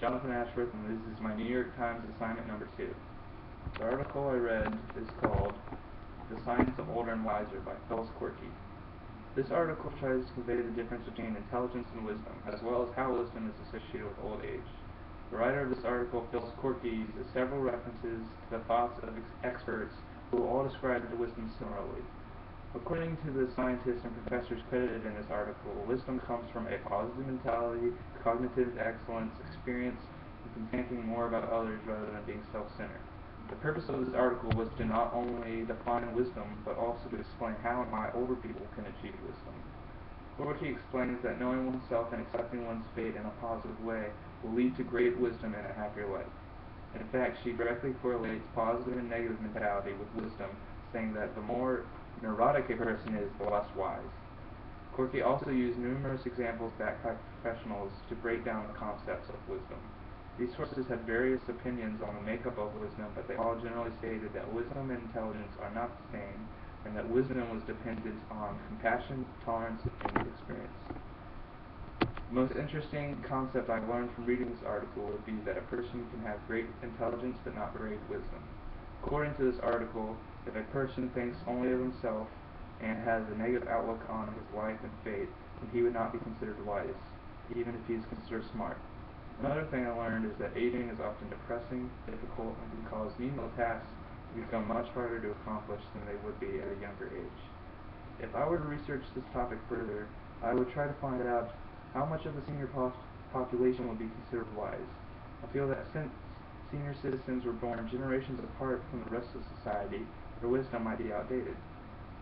Jonathan Ashworth, and this is my New York Times assignment number 2. The article I read is called "The Science of Older and Wiser" by Phyllis Corky. This article tries to convey the difference between intelligence and wisdom, as well as how wisdom is associated with old age. The writer of this article, Phyllis Corky, uses several references to the thoughts of experts who all describe the wisdom similarly. According to the scientists and professors credited in this article, wisdom comes from a positive mentality, cognitive excellence, experience, and from thinking more about others rather than being self-centered. The purpose of this article was to not only define wisdom, but also to explain how and why older people can achieve wisdom. Corky explains that knowing oneself and accepting one's fate in a positive way will lead to great wisdom and a happier life. In fact, she directly correlates positive and negative mentality with wisdom, saying that the more neurotic a person is, the less wise. Corky also used numerous examples backed by professionals to break down the concepts of wisdom. These sources had various opinions on the makeup of wisdom, but they all generally stated that wisdom and intelligence are not the same, and that wisdom was dependent on compassion, tolerance, and experience. The most interesting concept I learned from reading this article would be that a person can have great intelligence but not great wisdom. According to this article, if a person thinks only of himself and has a negative outlook on his life and fate, then he would not be considered wise, even if he is considered smart. Another thing I learned is that aging is often depressing, difficult, and can cause menial tasks to become much harder to accomplish than they would be at a younger age. If I were to research this topic further, I would try to find out how much of the senior population would be considered wise. I feel that since senior citizens were born generations apart from the rest of society, their wisdom might be outdated.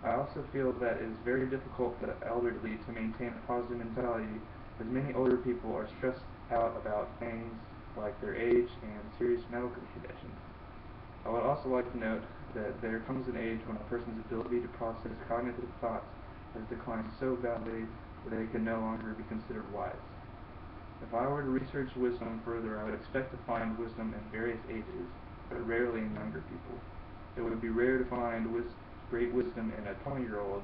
I also feel that it is very difficult for the elderly to maintain a positive mentality, as many older people are stressed out about things like their age and serious medical conditions. I would also like to note that there comes an age when a person's ability to process cognitive thoughts has declined so badly that they can no longer be considered wise. If I were to research wisdom further, I would expect to find wisdom in various ages, but rarely in younger people. It would be rare to find great wisdom in a 20-year-old,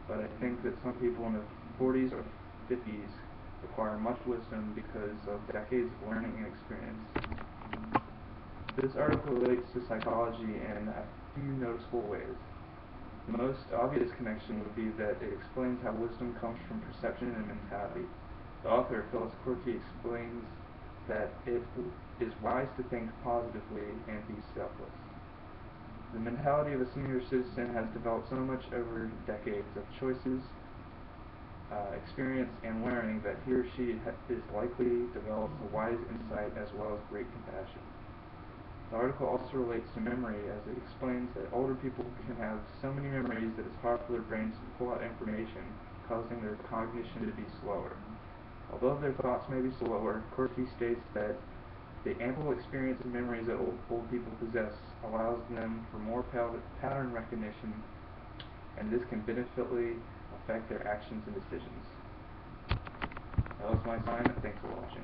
but I think that some people in their 40s or 50s require much wisdom because of decades of learning and experience. This article relates to psychology in a few noticeable ways. The most obvious connection would be that it explains how wisdom comes from perception and mentality. The author, Phyllis Corky, explains that it is wise to think positively and be selfless. The mentality of a senior citizen has developed so much over decades of choices, experience, and learning that he or she is likely develops a wise insight as well as great compassion. The article also relates to memory, as it explains that older people can have so many memories that it's hard for their brains to pull out information, causing their cognition to be slower. Although their thoughts may be slower, Corky states that the ample experience and memories that old people possess allows them for more pattern recognition, and this can beneficially affect their actions and decisions. That was my assignment. Thanks for watching.